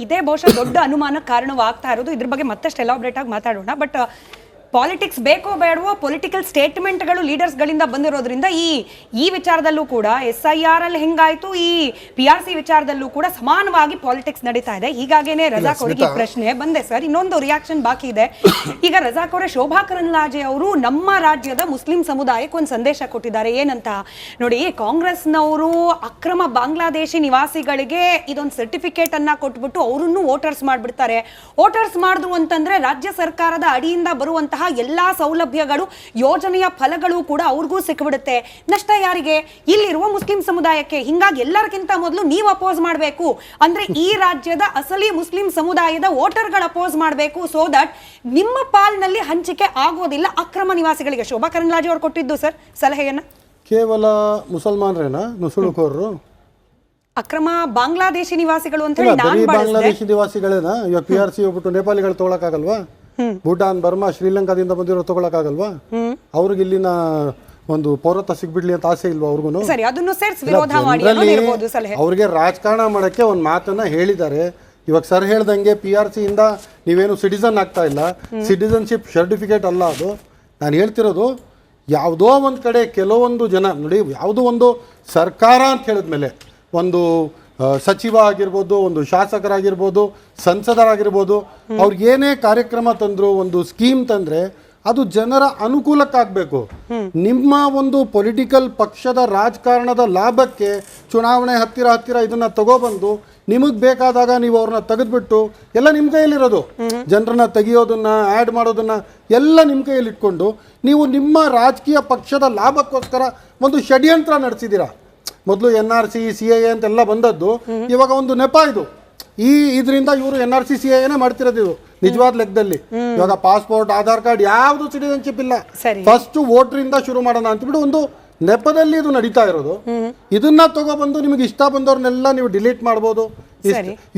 ಇದೇ ಬಹುಶಃ ದೊಡ್ಡ ಅನುಮಾನಕ್ಕೆ ಕಾರಣವಾಗ್ತಾ ಇರೋದು. ಇದ್ರ ಬಗ್ಗೆ ಮತ್ತಷ್ಟು ಎಲಾಬ್ರೇಟ್ ಆಗಿ ಮಾತಾಡೋಣ. ಬಟ್ ಪಾಲಿಟಿಕ್ಸ್ ಬೇಕೋ ಬೇಡವೋ, ಪೊಲಿಟಿಕಲ್ ಸ್ಟೇಟ್ಮೆಂಟ್ಗಳು ಲೀಡರ್ಸ್ಗಳಿಂದ ಬಂದಿರೋದ್ರಿಂದ ಈ ವಿಚಾರದಲ್ಲೂ ಕೂಡ SIR ಅಲ್ಲಿ ಹೆಂಗಾಯ್ತು, ಈ PRC ವಿಚಾರದಲ್ಲೂ ಕೂಡ ಸಮಾನವಾಗಿ ಪಾಲಿಟಿಕ್ಸ್ ನಡೀತಾ ಇದೆ. ಹೀಗಾಗೇನೆ ರಜಾಕ್ ಅವರಿಗೆ ಪ್ರಶ್ನೆ ಬಂದೆ ಸರ್. ಇನ್ನೊಂದು ರಿಯಾಕ್ಷನ್ ಬಾಕಿ ಇದೆ. ಈಗ ರಜಾಕ್ ಅವರೇ ಶೋಭಾ ಕರಂದ್ಲಾಜೆ ಅವರು ನಮ್ಮ ರಾಜ್ಯದ ಮುಸ್ಲಿಂ ಸಮುದಾಯಕ್ಕೆ ಒಂದು ಸಂದೇಶ ಕೊಟ್ಟಿದ್ದಾರೆ. ಏನಂತ ನೋಡಿ, ಕಾಂಗ್ರೆಸ್ನವರು ಅಕ್ರಮ ಬಾಂಗ್ಲಾದೇಶಿ ನಿವಾಸಿಗಳಿಗೆ ಇದೊಂದು ಸರ್ಟಿಫಿಕೇಟ್ ಅನ್ನ ಕೊಟ್ಬಿಟ್ಟು ಅವರನ್ನು ವೋಟರ್ಸ್ ಮಾಡ್ಬಿಡ್ತಾರೆ. ವೋಟರ್ಸ್ ಮಾಡಿದ್ರು ಅಂತಂದ್ರೆ ರಾಜ್ಯ ಸರ್ಕಾರದ ಅಡಿಯಿಂದ ಬರುವಂತಹ ಎಲ್ಲಾ ಸೌಲಭ್ಯಗಳು, ಯೋಜನೆಯ ಫಲಗಳು ಕೂಡ ಅವ್ರಿಗೂ ಸಿಕ್ಬಿಡುತ್ತೆ. ನಷ್ಟ ಯಾರಿಗೆ? ಇಲ್ಲಿರುವ ಮುಸ್ಲಿಂ ಸಮುದಾಯಕ್ಕೆ. ಹಿಂಗಾಗಿ ಎಲ್ಲರಿಗಿಂತ ಮೊದಲು ನೀವು ಅಪೋಸ್ ಮಾಡಬೇಕು. ಅಂದ್ರೆ ಈ ರಾಜ್ಯದ ಅಸಲಿ ಮುಸ್ಲಿಂ ಸಮುದಾಯದ ವೋಟರ್ಗಳು ಅಪೋಸ್ ಮಾಡಬೇಕು. ಸೋ ದಟ್ ನಿಮ್ಮ ಪಾಲ್ನಲ್ಲಿ ಹಂಚಿಕೆ ಆಗೋದಿಲ್ಲ ಅಕ್ರಮ ನಿವಾಸಿಗಳಿಗೆ. ಶೋಭಾ ಕರಂದ್ಲಾಜೆ ಅವರು ಕೊಟ್ಟಿದ್ದು ಸರ್ ಸಲಹೆಯನ್ನ. ಕೇವಲ ಮುಸಲ್ಮಾನರೇನಾ ನುಸುಳುಕೋರರು? ಅಕ್ರಮ ಬಾಂಗ್ಲಾದೇಶಿ ನಿವಾಸಿಗಳು ಅಂತ ಹೇಳಿ ಬಾಂಗ್ಲಾದೇಶಿ ನಿವಾಸಿಗಳೇನಾ? ಇವಾಗ PRC ಹೋಗ್ಬಿಟ್ಟು ನೇಪಾಳಿಗಳು ತೊಗೊಳಕ್ಕಾಗಲ್ವಾ? ಭೂಟಾನ್, ಬರ್ಮಾ, ಶ್ರೀಲಂಕಾದಿಂದ ಬಂದಿರೋ ತಗೊಳಕ್ಕಾಗಲ್ವಾ? ಅವ್ರಿಗೆ ಇಲ್ಲಿನ ಒಂದು ಪೌರತ್ವ ಸಿಗ್ಬಿಡ್ಲಿ ಅಂತ ಆಸೆ ಇಲ್ವಾ ಅವ್ರಿಗೂ? ಅವ್ರಿಗೆ ರಾಜಕಾರಣ ಮಾಡಕ್ಕೆ ಒಂದು ಮಾತನ್ನ ಹೇಳಿದ್ದಾರೆ. ಇವಾಗ ಸರ್ ಹೇಳ್ದಂಗೆ PRC ಇಂದ ನೀವೇನು ಸಿಟಿಸನ್ ಆಗ್ತಾ ಇಲ್ಲ. ಸಿಟಿಸನ್ಶಿಪ್ ಸರ್ಟಿಫಿಕೇಟ್ ಅಲ್ಲ ಅದು. ನಾನು ಹೇಳ್ತಿರೋದು, ಯಾವುದೋ ಒಂದು ಕಡೆ ಕೆಲವೊಂದು ಜನ ನೋಡಿ, ಯಾವುದೋ ಒಂದು ಸರ್ಕಾರ ಅಂತ ಹೇಳಿದ್ಮೇಲೆ ಒಂದು ಸಚಿವ ಆಗಿರ್ಬೋದು, ಒಂದು ಶಾಸಕರಾಗಿರ್ಬೋದು, ಸಂಸದರಾಗಿರ್ಬೋದು, ಅವ್ರಿಗೇನೇ ಕಾರ್ಯಕ್ರಮ ತಂದ್ರು, ಒಂದು ಸ್ಕೀಮ್ ತಂದ್ರೆ ಅದು ಜನರ ಅನುಕೂಲಕ್ಕಾಗಬೇಕು. ನಿಮ್ಮ ಒಂದು ಪೊಲಿಟಿಕಲ್ ಪಕ್ಷದ ರಾಜಕಾರಣದ ಲಾಭಕ್ಕೆ ಚುನಾವಣೆ ಹತ್ತಿರ ಇದನ್ನ ತಗೊಬಂದು ನಿಮಗೆ ಬೇಕಾದಾಗ ನೀವು ಅವ್ರನ್ನ ತೆಗೆದ್ಬಿಟ್ಟು ಎಲ್ಲ ನಿಮ್ಮ ಕೈಯಲ್ಲಿರೋದು, ಜನರನ್ನ ತೆಗಿಯೋದನ್ನ, ಆ್ಯಡ್ ಮಾಡೋದನ್ನ ಎಲ್ಲ ನಿಮ್ಮ ಕೈಯಲ್ಲಿ ಇಟ್ಕೊಂಡು ನೀವು ನಿಮ್ಮ ರಾಜಕೀಯ ಪಕ್ಷದ ಲಾಭಕ್ಕೋಸ್ಕರ ಒಂದು ಷಡ್ಯಂತ್ರ ನಡೆಸಿದ್ದೀರಾ. ಮೊದಲು NRC CAA ಅಂತೆಲ್ಲ ಬಂದದ್ದು ಇವಾಗ ಒಂದು ನೆಪ. ಇದರಿಂದ ಇವರು NRC CAA ಮಾಡ್ತಿರೋದು. ಇದು ನಿಜವಾದ ಲೆಕ್ಕದಲ್ಲಿ ಇವಾಗ ಪಾಸ್ಪೋರ್ಟ್, ಆಧಾರ್ ಕಾರ್ಡ್ ಯಾವ್ದು ಸಿಟಿಸನ್ಶಿಪ್ ಇಲ್ಲ. ಫಸ್ಟ್ ವೋಟ್ರಿಂದ ಶುರು ಮಾಡೋಣ ಅಂತಬಿಟ್ಟು ಒಂದು ನೆಪದಲ್ಲಿ ಇದು ನಡೀತಾ ಇರೋದು. ಇದನ್ನ ತಗೊಬಂದು ನಿಮಗೆ ಇಷ್ಟ ಬಂದವ್ರನ್ನೆಲ್ಲ ನೀವು ಡಿಲೀಟ್ ಮಾಡ್ಬೋದು.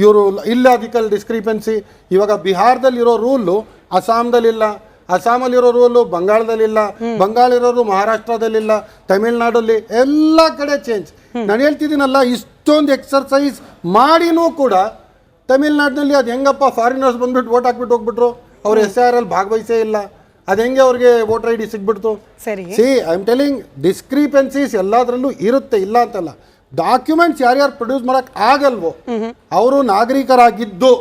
ಇವರು ಇಲ್ಲಾಜಿಕಲ್ ಡಿಸ್ಕ್ರಿಪೆನ್ಸಿ. ಇವಾಗ ಬಿಹಾರದಲ್ಲಿ ಇರೋ ರೂಲು ಅಸ್ಸಾಂದಲ್ಲಿಲ್ಲ, ಅಸ್ಸಾಮಲ್ಲಿರೋ ರೂಲು ಬಂಗಾಳದಲ್ಲಿಲ್ಲ, ಬಂಗಾಳಿರೋರು ಮಹಾರಾಷ್ಟ್ರದಲ್ಲಿಲ್ಲ, ತಮಿಳ್ನಾಡಲ್ಲಿ ಎಲ್ಲ ಕಡೆ ಚೇಂಜ್. ನಾನು ಹೇಳ್ತಿದ್ದೀನಲ್ಲ, ಇಷ್ಟೊಂದು ಎಕ್ಸರ್ಸೈಸ್ ಮಾಡಿನೂ ಕೂಡ ತಮಿಳ್ನಾಡಿನಲ್ಲಿ ಅದು ಹೆಂಗಪ್ಪ ಫಾರಿನರ್ಸ್ ಬಂದ್ಬಿಟ್ಟು ವೋಟ್ ಹಾಕ್ಬಿಟ್ಟು ಹೋಗ್ಬಿಟ್ರು, ಅವ್ರು SIR ಅಲ್ಲಿ ಭಾಗವಹಿಸೇ ಇಲ್ಲ, ಅದು ಹೆಂಗೆ ಅವ್ರಿಗೆ ವೋಟರ್ ID ಸಿಗ್ಬಿಡ್ತು? See I am telling, discrepancies ಎಲ್ಲದರಲ್ಲೂ ಇರುತ್ತೆ, ಇಲ್ಲ ಅಂತಲ್ಲ. ಡಾಕ್ಯುಮೆಂಟ್ಸ್ ಯಾರ್ಯಾರು ಪ್ರೊಡ್ಯೂಸ್ ಮಾಡಕ್ ಆಗಲ್ವೋ ಅವರು ನಾಗರಿಕರಾಗಿದ್ದು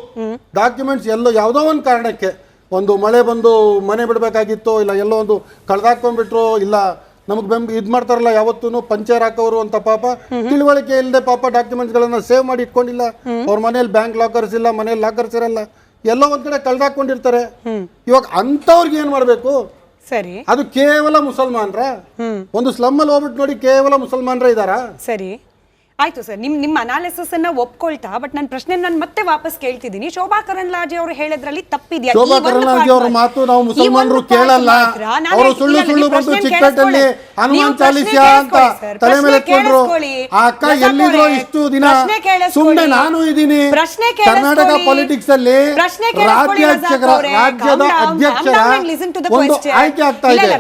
ಡಾಕ್ಯುಮೆಂಟ್ಸ್ ಯಾವುದೋ ಒಂದು ಕಾರಣಕ್ಕೆ, ಒಂದು ಮಳೆ ಬಂದು ಮನೆ ಬಿಡಬೇಕಾಗಿತ್ತು, ಇಲ್ಲ ಎಲ್ಲೋ ಒಂದು ಕಳೆದಾಕೊಂಡ್ಬಿಟ್ರು, ಇಲ್ಲ ನಮಗೆ ಇದು ಮಾಡ್ತಾರಲ್ಲ ಯಾವತ್ತೂ ಪಂಚರ್ ಹಾಕೋರು ಅಂತ, ಪಾಪ ತಿಳುವಳಿಕೆ ಇಲ್ಲದೆ ಪಾಪ ಡಾಕ್ಯುಮೆಂಟ್ಸ್ಗಳನ್ನ ಸೇವ್ ಮಾಡಿ ಇಟ್ಕೊಂಡಿಲ್ಲ. ಅವ್ರ ಮನೇಲಿ ಬ್ಯಾಂಕ್ ಲಾಕರ್ಸ್ ಇಲ್ಲ, ಮನೇಲಿ ಲಾಕರ್ಸ್ ಇರಲ್ಲ, ಎಲ್ಲೋ ಒಂದ್ ಕಡೆ ಕಳೆದಾಕೊಂಡಿರ್ತಾರೆ. ಇವಾಗ ಅಂತವ್ರಿಗೆ ಏನ್ ಮಾಡ್ಬೇಕು? ಸರಿ, ಅದು ಕೇವಲ ಮುಸಲ್ಮಾನ್ರ? ಒಂದು ಸ್ಲಮ್ ಅಲ್ಲಿ ಹೋಗ್ಬಿಟ್ಟು ನೋಡಿ, ಕೇವಲ ಮುಸಲ್ಮಾನ್ರ ಇದಾರಾ? ಸರಿ, ಆಯ್ತು ಸರ್, ನಿಮ್ಮ ಅನಾಲಿಸಿಸ್ ಅನ್ನ ಒಪ್ಕೊಳ್ತಾ, ಬಟ್ ನನ್ನ ಪ್ರಶ್ನೆ ನಾನು ಮತ್ತೆ ವಾಪಸ್ ಕೇಳ್ತಿದ್ದೀನಿ. ಶೋಭಾ ಕರಂದ್ಲಾಜೆ ಅವರು ಹೇಳಿದ್ರಲ್ಲಿ ತಪ್ಪಿದೆಯಾ? ಶೋಭಾ ಕರಂದ್ಲಾಜೆ ಅವರ ಮಾತು ನಾವು ಮುಸಲ್ಮಾನರು ಕೇಳಲ್ಲ. ಅವರು ಸುಳ್ಳು ಬಂದು ಚಿಕ್ಕಪೇಟೆಯಲ್ಲಿ ಹನುಮಾನ್ ಚಾಲಿಸ್ಯಾ ಅಂತ ತಲೆ ಮೇಲೆ ಇಟ್ಕೊಂಡ್ರು. ಆ ಅಕ್ಕ ಎಲ್ಲಿದ್ರು ಇಷ್ಟು ದಿನ? ಸುಮ್ಮನೆ ನಾನು ಇದ್ದೀನಿ. ಕರ್ನಾಟಕ ಪಾಲಿಟಿಕ್ಸ್ ಅಲ್ಲಿ ರಾಜ್ಯದ ಅಧ್ಯಕ್ಷರ ಒಂದು ಆಯ್ಕೆ ಆಗ್ತಾ ಇದೆ.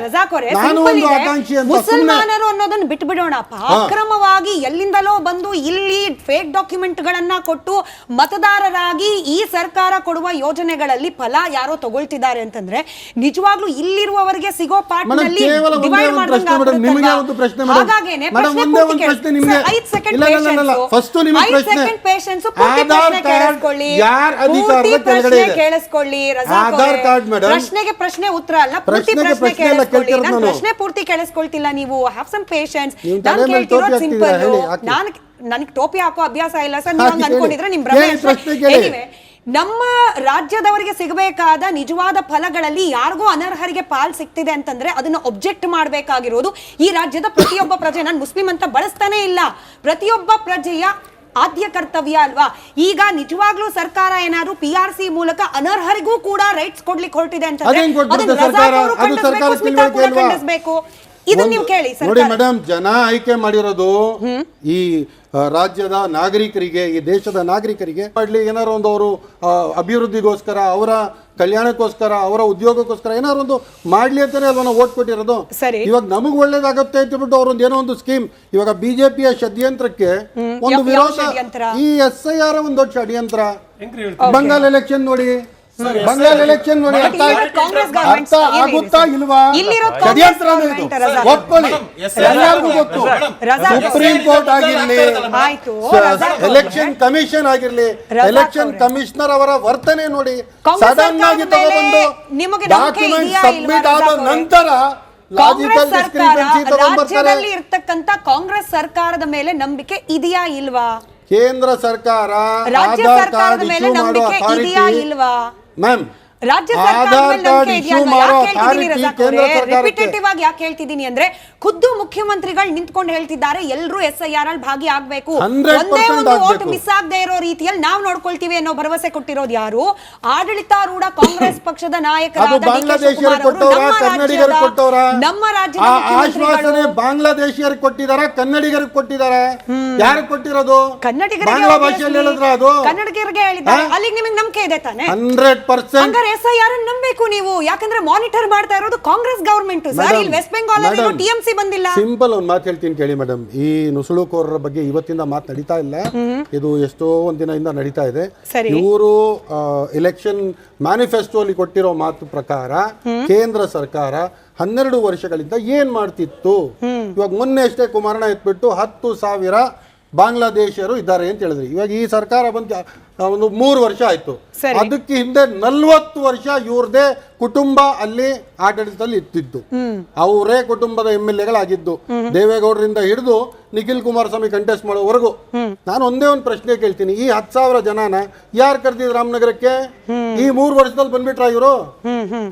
ನಾನು ಒಂದು ಆಕಾಂಕ್ಷಿ ಅಂತ. ಮುಸಲ್ಮಾನರು ಅನ್ನೋದನ್ನ ಬಿಟ್ಟು ಬಿಡೋಣಪ್ಪ. ಅಕ್ರಮವಾಗಿ ಎಲ್ಲಿಂದಲೋ ಬಂದು ಇಲ್ಲಿ ಫೇಕ್ ಡಾಕ್ಯುಮೆಂಟ್ ಗಳನ್ನ ಕೊಟ್ಟು ಮತದಾರರಾಗಿ ಈ ಸರ್ಕಾರ ಕೊಡುವ ಯೋಜನೆಗಳಲ್ಲಿ ಫಲ ಯಾರೋ ತಗೊಳ್ತಿದ್ದಾರೆ ಅಂತಂದ್ರೆ ನಿಜವಾಗ್ಲೂ ಇಲ್ಲಿರುವವರಿಗೆ ಸಿಗೋ ಪಾರ್ಟ್ನಲ್ಲಿ ಡಿವೈಡ್ ಮಾಡ್ದಂಗೆ ಹಾಗಾಗೇನೆ ಪ್ರಶ್ನೆ ಪೂರ್ತಿ ಕೇಳಿಸ್ಕೊಳ್ಳಿ. 5 ಸೆಕೆಂಡ್ ಪೇಷನ್ಸ್, ಪೂರ್ತಿ ಪ್ರಶ್ನೆ ಕೇಳಿಸ್ಕೊಳ್ಳಿ, ಪ್ರಶ್ನೆಗೆ ಪ್ರಶ್ನೆ ಉತ್ತರ ಅಲ್ಲ, ಪೂರ್ತಿ ಪ್ರಶ್ನೆ ಕೇಳಿಸ್ಕೊಳ್ಳಿ. ನಾನು ಪ್ರಶ್ನೆ ಪೂರ್ತಿ ಕೇಳಿಸ್ಕೊಳ್ತಿಲ್ಲ, ನೀವು ಹ್ಯಾವ್ ಸಮ್ ಪೇಷನ್ಸ್. ನಾನು ಕೇಳ್ತಿರೋದು ಸಿಂಪಲ್. ನನಗೆ ಟೋಪಿ ಹಾಕೋ ಅಭ್ಯಾಸ ಇಲ್ಲ ಸರ್, ನೀವು ಹಂಗೆ ಅನ್ಕೊಂಡಿದ್ರೆ ನಿಮ್ ಭ್ರಮೆ. ನಮ್ಮ ರಾಜ್ಯದವರಿಗೆ ಸಿಗಬೇಕಾದ ನಿಜವಾದ ಫಲಗಳಲ್ಲಿ ಯಾರಿಗೂ ಅನರ್ಹರಿಗೆ ಪಾಲ್ ಸಿಗ್ತಿದೆ ಅಂತಂದ್ರೆ ಅದನ್ನ ಒಬ್ಜೆಕ್ಟ್ ಮಾಡಬೇಕಾಗಿರೋದು ಈ ರಾಜ್ಯದ ಪ್ರತಿಯೊಬ್ಬ ಪ್ರಜೆ. ನಾನು ಮುಸ್ಲಿಂ ಅಂತ ಬಳಸ್ತಾನೆ ಇಲ್ಲ, ಪ್ರತಿಯೊಬ್ಬ ಪ್ರಜೆಯ ಆದ್ಯ ಕರ್ತವ್ಯ ಅಲ್ವಾ? ಈಗ ನಿಜವಾಗ್ಲೂ ಸರ್ಕಾರ ಏನಾದ್ರು PRC ಮೂಲಕ ಅನರ್ಹರಿಗೂ ಕೂಡ ರೈಟ್ಸ್ ಕೊಡ್ಲಿಕ್ಕೆ ಹೊರಟಿದೆ ಅಂತಂದ್ರೆ ಖಂಡಿಸ್ಬೇಕು. ಇದನ್ನ ನೀವು ಕೇಳಿ ನೋಡಿ ಮೇಡಮ್, ಜನ ಆಯ್ಕೆ ಮಾಡಿರೋದು ಈ ರಾಜ್ಯದ ನಾಗರಿಕರಿಗೆ, ಈ ದೇಶದ ನಾಗರಿಕರಿಗೆ ಮಾಡ್ಲಿ ಏನಾರು ಒಂದು ಅವರು ಅಭಿವೃದ್ಧಿಗೋಸ್ಕರ, ಅವರ ಕಲ್ಯಾಣಕ್ಕೋಸ್ಕರ, ಅವರ ಉದ್ಯೋಗಕ್ಕೋಸ್ಕರ ಏನಾರು ಒಂದು ಮಾಡ್ಲಿ ಅಂತಾನೆ ಅಲ್ವಾ ನಾವು ಓಟ್ ಕೊಟ್ಟಿರೋದು. ಇವಾಗ ನಮಗ್ ಒಳ್ಳೇದಾಗತ್ತೆ ಅಂತ ಹೇಳ್ಬಿಟ್ಟು ಅವ್ರೊಂದು ಏನೋ ಒಂದು ಸ್ಕೀಮ್, ಇವಾಗ ಬಿಜೆಪಿಯ ಷಡ್ಯಂತ್ರಕ್ಕೆ ಒಂದು ವಿರೋಧ, ಈ SIR ಒಂದು ದೊಡ್ಡ ಷಡ್ಯಂತ್ರ. ಬಂಗಾಲ್ ಎಲೆಕ್ಷನ್ ನೋಡಿ, ಬಂಗಾಲ್ ಎಲೆಕ್ಷನ್ ನೋಡಿ, ಅರ್ಥ ಆಗುತ್ತಾ ಇಲ್ವಾ? ಷಡ್ಯಂತ್ರ ಒಪ್ಕೊಳ್ಳಿ, ಎಲ್ಲರಿಗೂ ಗೊತ್ತು. ಸುಪ್ರೀಂ ಕೋರ್ಟ್ ಆಗಿರ್ಲಿ, ಎಲೆಕ್ಷನ್ ಕಮಿಷನ್ ಆಗಿರ್ಲಿ, ಎಲೆಕ್ಷನ್ ಕಮಿಷನರ್ ಅವರ ವರ್ತನೆ ನೋಡಿ, ಸಡನ್ ಆಗಿ ತಗೊಂಡು ಡಾಕ್ಯುಮೆಂಟ್ ಸಬ್ಮಿಟ್ ಆದ ನಂತರ ರಾಜ್ಯದಲ್ಲಿ ಇರ್ತಕ್ಕಂತ ಕಾಂಗ್ರೆಸ್ ಸರ್ಕಾರದ ಮೇಲೆ ನಂಬಿಕೆ ಇದೆಯಾ ಇಲ್ವಾ? ಕೇಂದ್ರ ಸರ್ಕಾರ ರಾಜ್ಯ ಸರ್ಕಾರದ ಮೇಲೆ ನಂಬಿಕೆ ಇದೆಯಾ ಇಲ್ವಾ? ಮ್ಯಾಮ್, ರಾಜ್ಯ ರಿಪಿಟೇಟಿವ್ ಆಗಿ ಯಾಕೆ ಹೇಳ್ತಿದ್ದೀನಿ ಅಂದ್ರೆ, ಖುದ್ದು ಮುಖ್ಯಮಂತ್ರಿಗಳು ನಿಂತ್ಕೊಂಡು ಹೇಳ್ತಿದ್ದಾರೆ ಎಲ್ಲರೂ SIR ಅಲ್ಲಿ ಭಾಗಿ ಆಗ್ಬೇಕು, ಒಂದೇ ಒಂದು ವೋಟ್ ಮಿಸ್ ಆಗದೆ ಇರೋ ರೀತಿಯಲ್ಲಿ ನಾವು ನೋಡ್ಕೊಳ್ತೀವಿ ಅನ್ನೋ ಭರವಸೆ ಕೊಟ್ಟಿರೋದು ಯಾರು? ಆಡಳಿತಾರೂಢ ಕಾಂಗ್ರೆಸ್ ಪಕ್ಷದ ನಾಯಕರಾದ ನಮ್ಮ ರಾಜ್ಯದ ಮುಖ್ಯಮಂತ್ರಿಗಳು. ಬಾಂಗ್ಲಾದೇಶಿಯರಿಗೆ ಕೊಟ್ಟಿದಾರ, ಕನ್ನಡಿಗರಿಗೆ ಕೊಟ್ಟಿದಾರ? ಯಾರಿಗೆ ಕೊಟ್ಟಿರೋದು? ಕನ್ನಡಿಗರಿಗೆ ಹೇಳಿದ್ದಾರೆ. ಅಲ್ಲಿಗೆ ನಿಮಗೆ ನಂಬಿಕೆ ಇದೆ ತಾನೆ? 100% SIR ನಂಬೇಕು ನೀವು, ಯಾಕಂದ್ರೆ ಮಾನಿಟರ್ ಮಾಡ್ತಾ ಇರೋದು ಕಾಂಗ್ರೆಸ್ ಗವರ್ಮೆಂಟ್ ಸರ್. ಇಲ್ಲಿ ವೆಸ್ಟ್ ಬೆಂಗಾಲ್ ಅಲ್ಲಿ TMC ಬಂದಿಲ್ಲ. ಸಿಂಪಲ್ ಒಂದು ಮಾತು ಹೇಳ್ತೀನಿ ಕೇಳಿ ಮೇಡಮ್, ಈ ನುಸುಳುಕೋರರ ಬಗ್ಗೆ ಇವತ್ತಿಂದ ಮಾತು ನಡೀತಾ ಇಲ್ಲ, ಇದು ಎಷ್ಟೋ ಒಂದಿನದಿಂದ ನಡೀತಾ ಇದೆ. ಇವರು ಎಲೆಕ್ಷನ್ ಮ್ಯಾನಿಫೆಸ್ಟೋ ಅಲ್ಲಿ ಕೊಟ್ಟಿರೋ ಮಾತು ಪ್ರಕಾರ ಕೇಂದ್ರ ಸರ್ಕಾರ 12 ವರ್ಷಗಳಿಂದ ಏನ್ ಮಾಡ್ತಿತ್ತು? ಇವಾಗ ಮೊನ್ನೆ ಅಷ್ಟೇ ಕುಮಾರಣ್ಣ ಎತ್ಬಿಟ್ಟು 10,000 ಬಾಂಗ್ಲಾದೇಶಿಯರು ಇದ್ದಾರೆ ಅಂತ ಹೇಳಿದ್ರಿ. ಇವಾಗ ಈ ಸರ್ಕಾರ ಬಂದು ಒಂದು 3 ವರ್ಷ ಆಯ್ತು. ಅದಕ್ಕೆ ಹಿಂದೆ 40 ವರ್ಷ ಇವ್ರದೇ ಕುಟುಂಬ ಅಲ್ಲಿ ಆಡಳಿತದಲ್ಲಿ ಇತ್ತಿದ್ದು, ಅವರೇ ಕುಟುಂಬದ MLAಗಳಾಗಿದ್ದು, ದೇವೇಗೌಡರಿಂದ ಹಿಡಿದು ನಿಖಿಲ್ ಕುಮಾರಸ್ವಾಮಿ ಕಂಟೆಸ್ಟ್ ಮಾಡೋವರೆಗೂ. ನಾನು ಒಂದೇ ಒಂದು ಪ್ರಶ್ನೆ ಕೇಳ್ತೀನಿ, ಈ 10,000 ಜನನ ಯಾರು ಕರೆದಿದ್ರು ರಾಮನಗರಕ್ಕೆ? ಈ 3 ವರ್ಷದಲ್ಲಿ ಬಂದ್ಬಿಟ್ರ ಇವರು?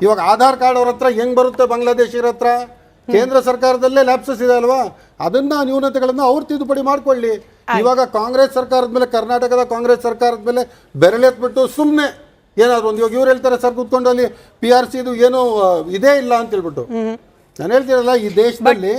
ಇವಾಗ ಆಧಾರ್ ಕಾರ್ಡ್ ಅವ್ರ ಹತ್ರ ಹೆಂಗ್ ಬರುತ್ತೆ ಬಾಂಗ್ಲಾದೇಶಿಯರ ಹತ್ರ? ಕೇಂದ್ರ ಸರ್ಕಾರದಲ್ಲೇ ಲ್ಯಾಪ್ಸಸ್ ಇದೆ ಅಲ್ವಾ? ಅದನ್ನ ನ್ಯೂನತೆಗಳನ್ನ ಅವ್ರು ತಿದ್ದುಪಡಿ ಮಾಡ್ಕೊಳ್ಳಿ. ಇವಾಗ ಕಾಂಗ್ರೆಸ್ ಸರ್ಕಾರದ ಮೇಲೆ, ಕರ್ನಾಟಕದ ಕಾಂಗ್ರೆಸ್ ಸರ್ಕಾರದ ಮೇಲೆ ಬೆರಳೆತ್ಬಿಟ್ಟು ಸುಮ್ಮನೆ ಏನಾದ್ರು ಒಂದು, ಇವಾಗ ಇವ್ರು ಹೇಳ್ತಾರೆ ಸರ್ ಕೂತ್ಕೊಂಡು ಅಲ್ಲಿ PRC ಇದು ಏನು ಇದೇ ಇಲ್ಲ ಅಂತ ಹೇಳ್ಬಿಟ್ಟು. ನಾನು ಹೇಳ್ತೀರಲ್ಲ, ಈ ದೇಶದಲ್ಲಿ